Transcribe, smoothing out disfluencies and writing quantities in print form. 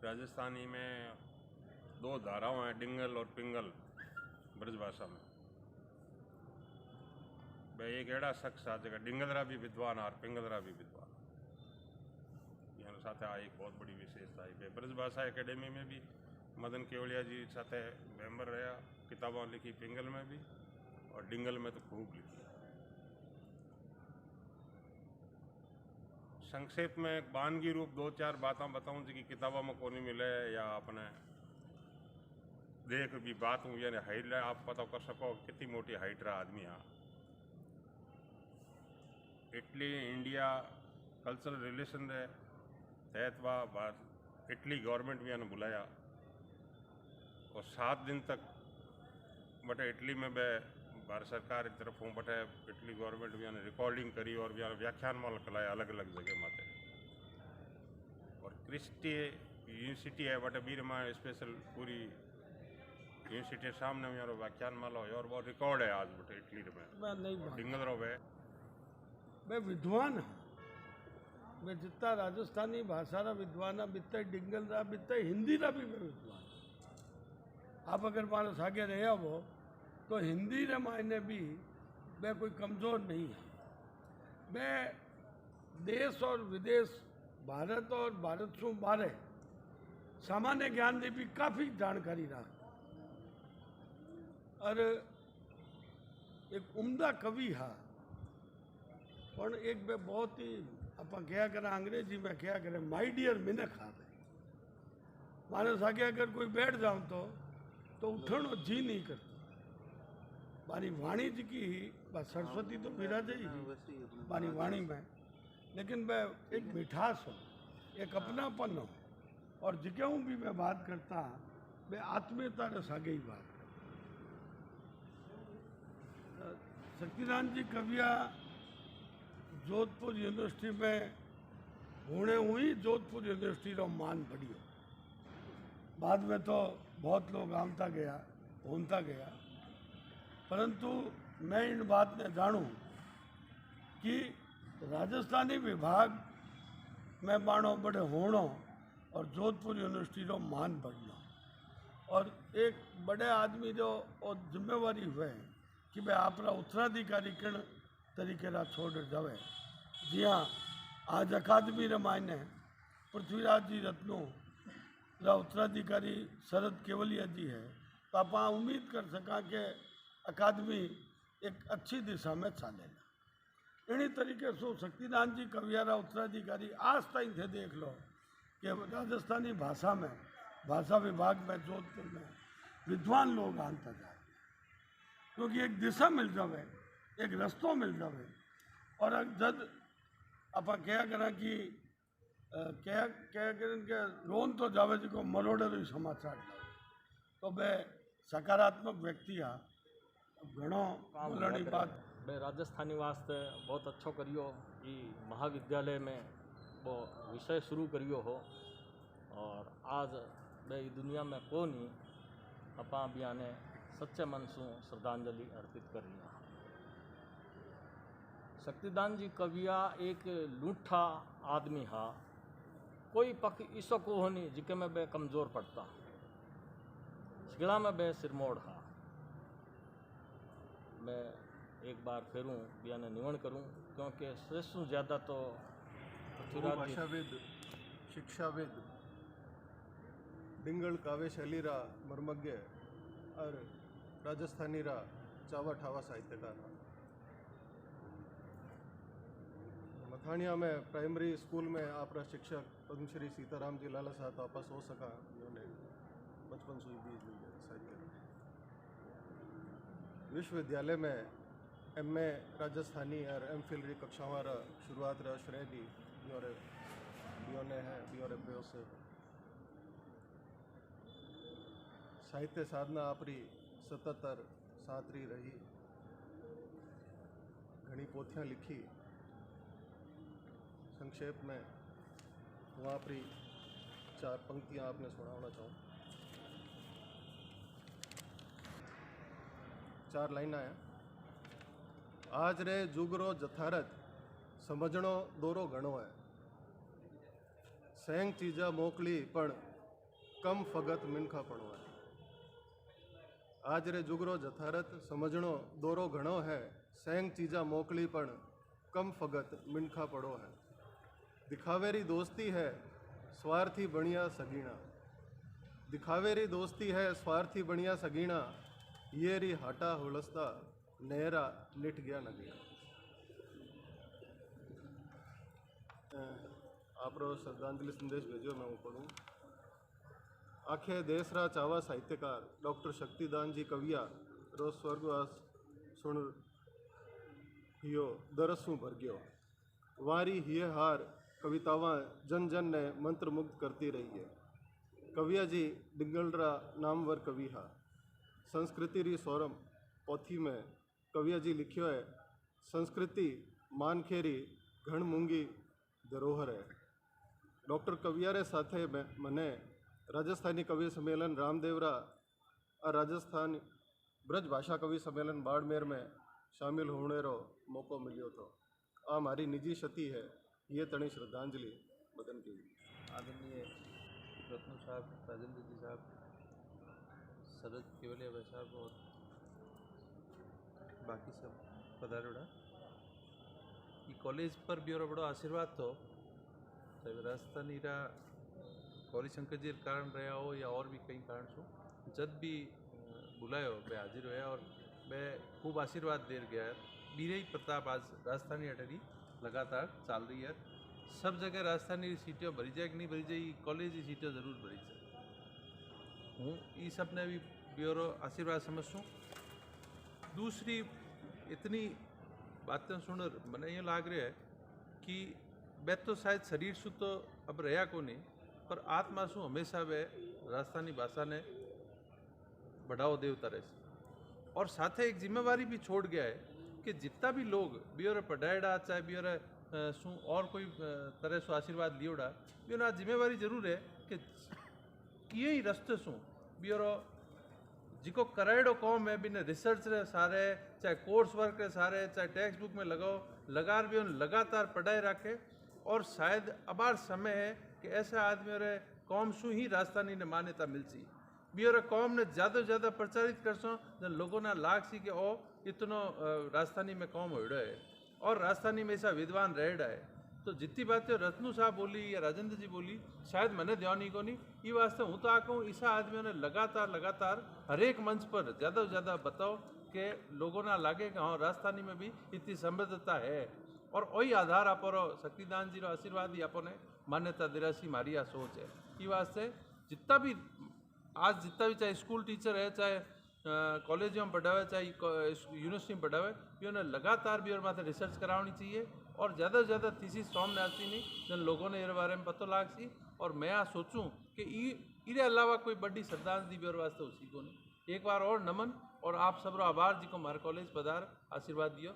राजस्थानी में दो धाराओं हैं, डिंगल और पिंगल ब्रज भाषा में। भाई एक एड़ा शख्स आ जगह डिंगलरा भी विद्वान और पिंगलरा भी विद्वान यहाँ साथ आ एक बहुत बड़ी विशेषता है। ब्रज भाषा एकेडमी में भी मदन केवलिया जी साथ मेंबर रहा, किताबें लिखी पिंगल में भी और डिंगल में तो खूब लिखी। संक्षेप में एक बानगी रूप दो चार बातें बताऊं जी की किताबों में कोनी मिले या अपने देख भी बात हूँ यानी हाइट आप पता कर सको कितनी मोटी हाइट रहा आदमी। हाँ, इटली इंडिया कल्चरल रिलेशन रे तहत वह इटली गवर्नमेंट भी ने बुलाया और 7 दिन तक बटे इटली में बे भारत सरकार की तरफ हूँ बटे इटली गवर्नमेंट भी ने रिकॉर्डिंग करी और भी व्याख्यान माल कलाया अलग अलग जगह माते। और क्रिस्टी यूनिवर्सिटी है बटे बीर में स्पेशल पूरी यूनिवर्सिटी के सामने मेरा व्याख्यान माला हो और बहुत रिकॉर्ड है आज बटे इटली में डिंगल रो है। मैं विद्वान हाँ, मैं जितना राजस्थानी भाषा रा विद्वान है बितना डिंगल रहा बितना हिंदी रा भी मैं विद्वान। आप अगर मानो सागे रहे हो तो हिंदी रे मायने भी मैं कोई कमज़ोर नहीं है। मैं देश और विदेश भारत और भारत से बारे सामान्य ज्ञान की भी काफ़ी जानकारी रहा और एक उम्दा कवि हा पर एक बे बहुत ही आप क्या करें अंग्रेजी में क्या करें माय डियर मिनख आ गए माने सागे अगर कोई बैठ जाऊं तो उठनो जी नहीं करता। मारी वाणी जी की बस सरस्वती तो विराजे ही मारी वाणी में, लेकिन मैं एक मिठास हो एक अपनापन हो और जिक्यों भी मैं बात करता मैं आत्मीयता रे सागे ही बात करता। शक्तिदान जी कविया जोधपुर यूनिवर्सिटी में होने हुई जोधपुर यूनिवर्सिटी रो मान बढ़ियो। बाद में तो बहुत लोग आमता गया होता गया, परंतु मैं इन बात ने जानूं कि राजस्थानी विभाग में बाणो बड़े होनो और जोधपुर यूनिवर्सिटी रो मान बढ़ना और एक बड़े आदमी जो और जिम्मेवारी हुए कि भाई आपरा उत्तराधिकारी किण तरीके रा छोड़ जावे। जी हाँ, आज अकादमी रे मायने पृथ्वीराज जी रत्नों रा उत्तराधिकारी शरद केवलिया जी है, तो आप उम्मीद कर सका कि अकादमी एक अच्छी दिशा में चालेगा। इन्हीं तरीके से शक्तिदान जी कवियारा उत्तराधिकारी आज तक थे देख लो कि राजस्थानी भाषा में भाषा विभाग में जोधपुर में विद्वान लोग आनता जाए, क्योंकि एक दिशा मिल जावे एक रस्तो मिल जावे। और जब आप क्या करा कि क्या क्या करें के रोन तो जावे जी को मरोड़े तो समाचार जावे, तो वे सकारात्मक व्यक्ति आ घणो बोलनी बात। मैं राजस्थानी वास्ते बहुत अच्छो करियो कि महाविद्यालय में वो विषय शुरू करियो हो और आज मैं दुनिया में को नहीं अपा भी आने सच्चे मन से श्रद्धांजलि अर्पित कर रही। शक्तिदान जी कविया एक लूठा आदमी हा, कोई पक इसो को हो नहीं जिके में बे कमज़ोर पड़ता, शिगड़ा में बे सिरमोड़ हा। मैं एक बार फिरूँ बियाने निवण करूँ क्योंकि श्रेष्ठ ज़्यादा तो भाषाविद शिक्षाविद डिंगल काव्य शैली रा मर्मज्ञ और राजस्थानी रा चावा ठावा साहित्यकार। मथानिया में प्राइमरी स्कूल में आपरा शिक्षक पद्मश्री सीताराम जी लाला साहब वापस हो सका, उन्होंने बचपन से भी साहित्य। विश्वविद्यालय में एमए राजस्थानी और एमफिल री कक्षावां रा शुरुआत रा श्रेय भी बियोने है बियोरे प्रयोग से साहित्य साधना आपरी सततर सातरी रही, घनी पोथियां लिखी। संक्षेप में वहाँ पर 4 पंक्तियाँ आपने सुनाना चाहूँ। 4 लाइन है। आज रे जुगरो जथारत समझणो दोरो घणो है, सेंग चीजा मोकली पण कम फगत मिनखा पड़ो है। आज रे जुगरो जथारत समझणो दोरो घणो है, सेंग चीजा मोकली पण कम फगत मिनखा पड़ो है। दिखावेरी दोस्ती है स्वार्थी बणिया सगीणा, दिखावेरी दोस्ती है स्वार्थी बणिया सगीणा, ये री हाटा हुलसता नहरा लिट गया नगीणा। आप श्रद्धांजलि संदेश भेजो, मैं वो पढ़ूँ। आखे देसरा चावा साहित्यकार डॉक्टर शक्तिदान जी कविया रो स्वर्गवास सुन हियो दरसू भर गयो। वारी हिये हार कवितावां जन जन ने मंत्र मुग्ध करती रही है। कविया जी डिंगलरा नामवर कवि हा। संस्कृति री सोरम पोथी में कविया जी लिखियो है, संस्कृति मानखेरी घण मूंगी धरोहर है। डॉक्टर कविया रे साथे मने राजस्थानी कवि सम्मेलन रामदेवरा और राजस्थान ब्रज भाषा कवि सम्मेलन बाड़मेर में शामिल होने रो मौको मिलियो तो आ हमारी निजी क्षति है। ये तणी श्रद्धांजलि बदन की। आदरणीय रत्नू साहब, राजेंद्र जी साहब, शरद केवलिया भाई साहब और बाकी सब पधारोड़ा, ये कॉलेज पर भी और बड़ो आशीर्वाद तो राजस्थानी रा गौरी शंकर जी कारण रहा हो या और भी कई कारण सो जब भी बुलायो मैं हाजिर होया और मैं खूब आशीर्वाद दे गया है। मेरे ही प्रताप आज राजस्थानी अटरी लगातार चल रही है। सब जगह राजस्थानी सीटें भरी जाए कि नहीं भरी जाए, कॉलेज की सीटें जरूर भरी जाए। हूँ ये सब ने भी ब्यूरो आशीर्वाद समझूँ। दूसरी इतनी बातें सुन मैंने ये लाग रहा है कि मैं तो शायद शरीर से तो अब रहा को नहीं, पर आत्मा शू हमेशा वे राजस्थानी भाषा ने बढ़ावा देवता रहे। और साथ एक जिम्मेवारी भी छोड़ गया है कि जितना भी लोग बियोर पढ़ाएड़ा चाहे बियोर शू और कोई तरह से आशीर्वाद लियोड़ा, बियोर जिम्मेवारी जरूर है कि किए ही रस्ते शू बियोर जिको कराएड़ो कौम है बिना रिसर्च रे सारे चाहे कोर्स वर्क रे सारे चाहे टेक्स्ट बुक में लगाओ लगार भी लगातार पढ़ाई रखे। और शायद अबार समय है कि ऐसे आदमी रे कौम शू ही राजस्थानी ने मान्यता मिलसी, बी और कौम ने ज़्यादा से ज़्यादा प्रचारित करसो जन लोगों ने लाग सी कि ओ इतनो राजस्थानी में कौम होड़ा है और राजस्थानी में ऐसा विद्वान रहड़ा है। तो जितनी बातें रत्नू साहब बोली या राजेंद्र जी बोली शायद मैंने ध्यान ही को नहीं, ये वास्ते हूँ तो आखूँ ईसा आदमियों ने लगातार हर एक मंच पर ज़्यादा से ज़्यादा बताओ कि लोगों ना लागे कि हाँ राजस्थानी में भी इतनी समृद्धता है। और वही आधार आप शक्तिदान जी रो आशीर्वाद ही आपने मान्यता दिरासी मारी आ सोच है। ये वास्ते जितना भी आज जितना भी चाहे स्कूल टीचर है चाहे कॉलेज में पढ़ावे चाहे यूनिवर्सिटी में पढ़ावे, भी उन्हें लगातार भी और माथे रिसर्च करानी चाहिए और ज़्यादा से ज़्यादा थीसिस सामने आती नहीं जन लोगों ने इस बारे में पता लाग सी। और मैं आ सोचूं कि इसके अलावा कोई बड़ी श्रद्धांजलि भी और वास्ते उसी को नहीं। एक बार और नमन और आप सब आभार जी को हमारे कॉलेज पधार आशीर्वाद दियो।